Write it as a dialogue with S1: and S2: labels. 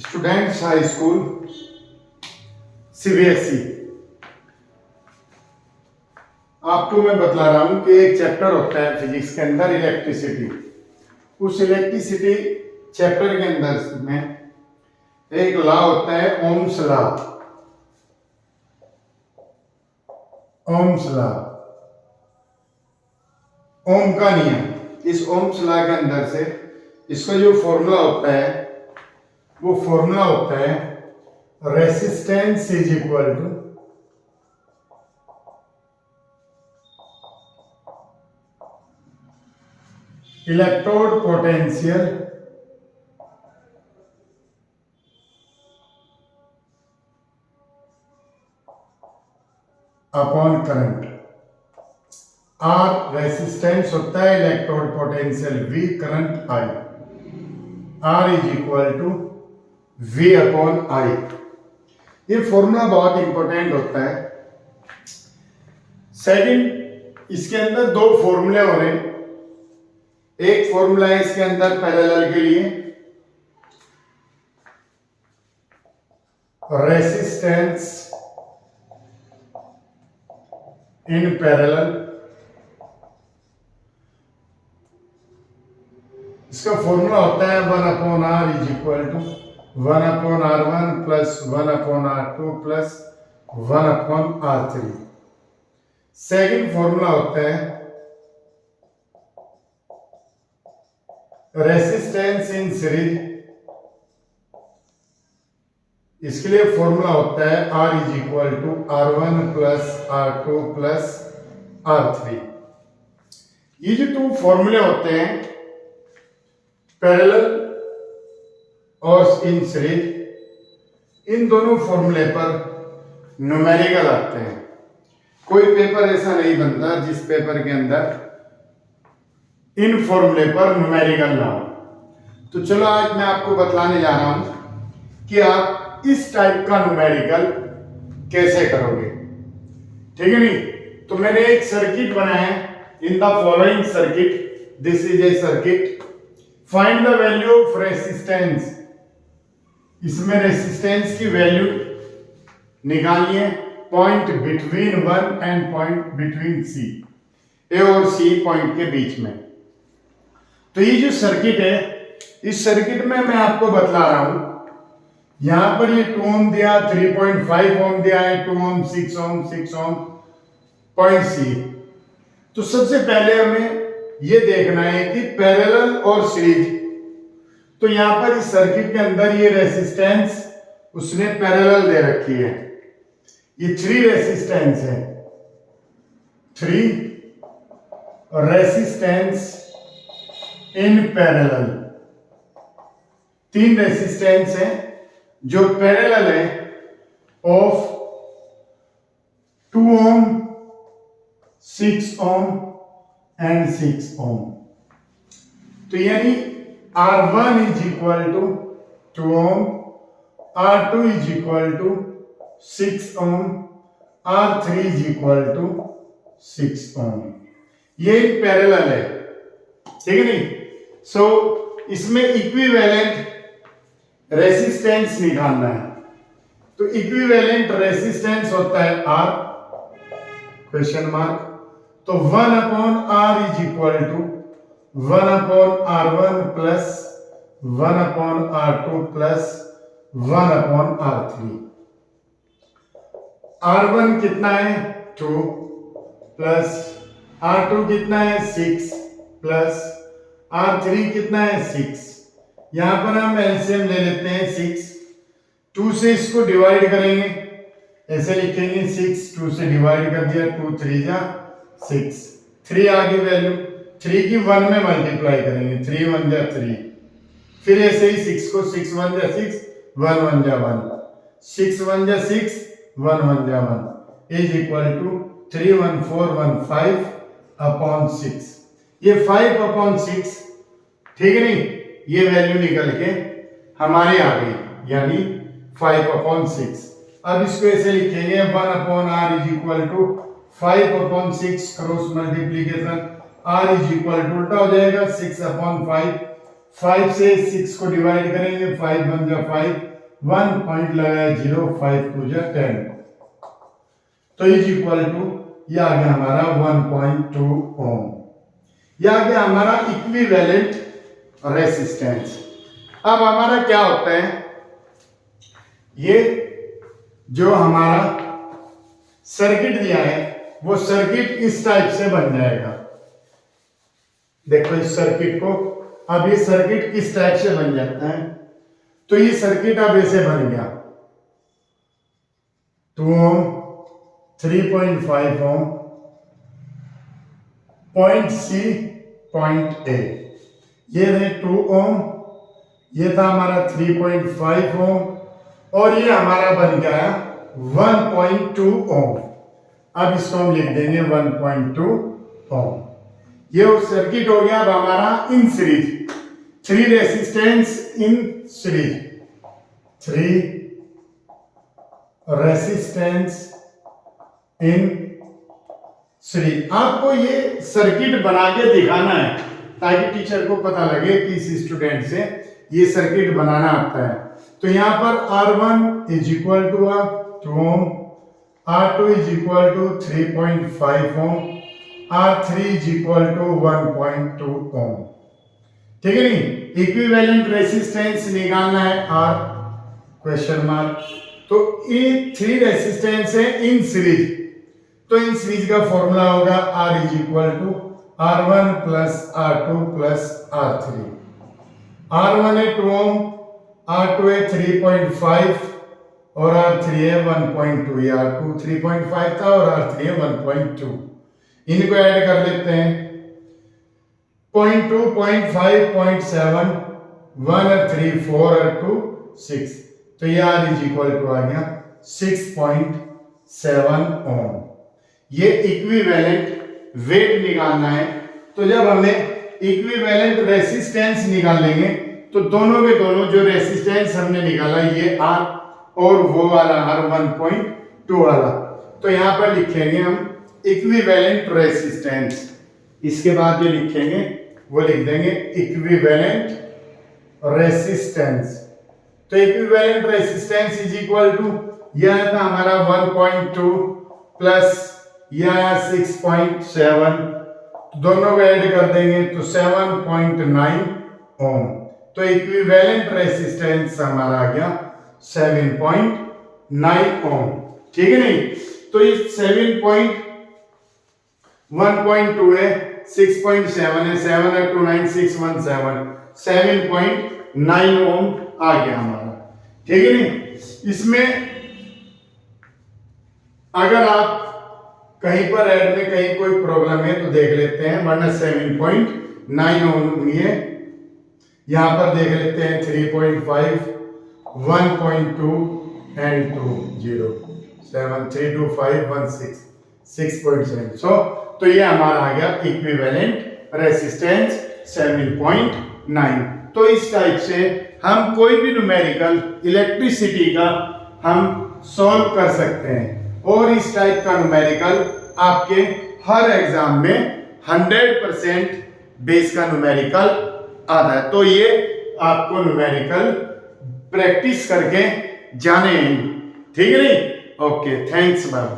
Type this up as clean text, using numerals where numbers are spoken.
S1: Students high school CBSE. आपको मैं बतला रहा हूं कि एक चैप्टर होता है फिजिक्स के अंदर इलेक्ट्रिसिटी। उस इलेक्ट्रिसिटी चैप्टर के अंदर में एक लॉ होता है ओम्स लॉ। ओम्स लॉ, ओम का नियम। इस ओम्स लॉ के अंदर से इसका जो फॉर्मूला होता है वो फॉर्मूला होता है resistance is equal to electrode potential upon current. R resistance होता है, electrode potential V, current I. R is equal to V upon I. ये फॉर्मूला बहुत इंपॉर्टेंट होता है। सेकंड, इसके अंदर दो फॉर्मूले हो रहे हैं। एक फॉर्मूला है इसके अंदर पैरेलल के लिए, रेसिस्टेंस इन पैरेलल। इसका फॉर्मूला होता है 1 upon R is equal to 1 upon R1 plus 1 upon R2 plus 1 upon R3। Second formula होता है रेसिस्टेंस इन सीरीज। इसके लिए फॉर्मूला होता है R is equal to R1 plus R2 plus R3। ये जो दो फॉर्मूले होते हैं पैरेलल और इन सीरीज, इन दोनों फॉर्मूले पर न्यूमेरिकल आते हैं। कोई पेपर ऐसा नहीं बनता जिस पेपर के अंदर इन फॉर्मूले पर न्यूमेरिकल ना हो। तो चलो आज मैं आपको बतलाने जा रहा हूं कि आप इस टाइप का न्यूमेरिकल कैसे करोगे। ठीक है नहीं? तो मैंने एक सर्किट बनाया है। In the following circuit, this is a circuit, find the value of resistance. इसमें रेसिस्टेंस की वैल्यू निकालनी है point between 1 and point between C, A और सी पॉइंट के बीच में। तो ये जो सर्किट है, इस सर्किट में मैं आपको बतला रहा हूं, यहां पर ये 2 ओम दिया, 3.5 ओम दिया है, 2 ओम, 6 ओम, 6 ओम, पॉइंट सी। तो सबसे पहले हमें ये देखना है कि पैरेलल और सीरीज। तो यहां पर इस सर्किट के अंदर ये रेसिस्टेंस उसने पैरेलल दे रखी है। ये 3 रेसिस्टेंस है, 3 रेसिस्टेंस इन पैरेलल। 3 रेसिस्टेंस है जो पैरेलल है ऑफ 2 ओम, 6 ओम एंड 6 ओम। तो यानी R1 is equal to 2 ohm, R2 is equal to 6 ohm, R3 is equal to 6 ohm. ये पैरेलल है, ठीक है नहीं? सो इसमें इक्विवेलेंट रेसिस्टेंस निकालना है। तो इक्विवेलेंट रेसिस्टेंस होता है R, क्वेश्चन मार्क। तो 1 upon R is equal to 1 upon R1 plus 1 upon R2 plus 1 upon R3। R1 कितना है 2 प्लस R2 कितना है 6 प्लस R3 कितना है 6। यहां पर हम एलसीएम ले लेते हैं 6, 2 से इसको डिवाइड करेंगे, ऐसे लिखेंगे 6, 2 से डिवाइड कर दिया, 2 3 जा 6, 3 आगे वैल्यू, 3 की 1 में मल्टीप्लाई करेंगे, 3 1 जा 3, फिर ऐसे ही 6 को 6 1 जा 6, 1 1 जा 1, 6 1 जा 6, 1 1 जा 1 इज इक्वल टू 31415 अपॉन 6। ये 5 अपॉन 6, ठीक है नहीं? ये वैल्यू निकल के हमारे आ गई, यानी 5 अपॉन 6। अब इसको ऐसे लिखेंगे 1 upon R is equal to 5 upon 6 cross multiplication, R is equal to उल्टा हो जाएगा 6 अपॉन 5। 5 से 6 को डिवाइड करेंगे, 5 1 जा 5, 1 पॉइंट लगाया 0, 5 टू जा 10, तो इज इक्वल टू, ये आ गया हमारा 1.2 ओम। ये आ गया हमारा इक्विवेलेंट रेसिस्टेंस। अब हमारा क्या होता है, ये जो हमारा सर्किट दिया है वो सर्किट इस टाइप से बन जाएगा। देखो इस सर्किट को, अब ये सर्किट किस टाइप से बन जाता है, तो ये सर्किट अब ऐसे बन गया 2 ओम, 3.5 ओम, पॉइंट सी, पॉइंट ए, ये रहे 2 ओम, ये था हमारा 3.5 ओम, और ये हमारा बन गया 1.2 ओम। अब इसको हम लिख देंगे 1.2 ओम। ये सर्किट हो गया अब हमारा in series, 3 resistance in series, 3 resistance in series. आपको ये सर्किट बना के दिखाना है ताकि टीचर को पता लगे कि इस स्टूडेंट से ये सर्किट बनाना आता है। तो यहाँ पर R1 is equal to 2 ohm, R2 is equal to 3.5 ohm, R3 is equal to 1.2 ohm. ठीक है नहीं, इक्विवेलेंट रेसिस्टेंस निकालना है R क्वेश्चन मार्क। तो ये 3 रेसिस्टेंस है इन सीरीज, तो इन सीरीज का फॉर्मूला होगा R is equal to R1 plus R2 plus R3। R1 है 2 ओम, R2 है 3.5 और R3 है 1.2। ये R2 3.5 था और R3 है 1.2। इनको ऐड कर लेते हैं, 0.2, 0.5, 0.7, 1 और 3, 4 और 2, 6, तो ये R इज इक्वल टू आ गया 6.7 ओम। ये इक्विवेलेंट वेट निकालना है, तो जब हमें इक्विवेलेंट रेसिस्टेंस निकालेंगे तो दोनों के दोनों जो रेसिस्टेंस हमने निकाला ये R और वो वाला R 1.2 वाला, तो यहां पर लिखेंगे हम इक्विवेलेंट रेसिस्टेंस। इसके बाद जो लिखेंगे वो लिख देंगे इक्विवेलेंट रेसिस्टेंस। तो equivalent resistance is equal to, यह था हमारा 1.2 प्लस यह आया 6.7, दोनों को ऐड कर देंगे तो 7.9 ओम। तो इक्विवेलेंट रेसिस्टेंस हमारा आ गया 7.9 ओम। ठीक है नहीं, तो ये 1.2 है, 6.7 है, 7 है, 2 9 617, 7.9 ओम आ गया हमारा। ठीक है नहीं, इसमें अगर आप कहीं पर ऐड में कहीं कोई प्रॉब्लम है तो देख लेते हैं, वरना 7.9 ओम ये यहां पर देख लेते हैं 3.5, 1.2 एंड 2 0 7 3 2 5 1 6 6.7। तो ये हमारा आ गया इक्विवेलेंट रेसिस्टेंस 7.9। तो इस टाइप से हम कोई भी न्यूमेरिकल इलेक्ट्रिसिटी का हम सॉल्व कर सकते हैं, और इस टाइप का न्यूमेरिकल आपके हर एग्जाम में 100% बेस का न्यूमेरिकल आता है। तो ये आपको न्यूमेरिकल प्रैक्टिस करके जाने हैं। ठीक है नहीं, ओके, थैंक्स बाय।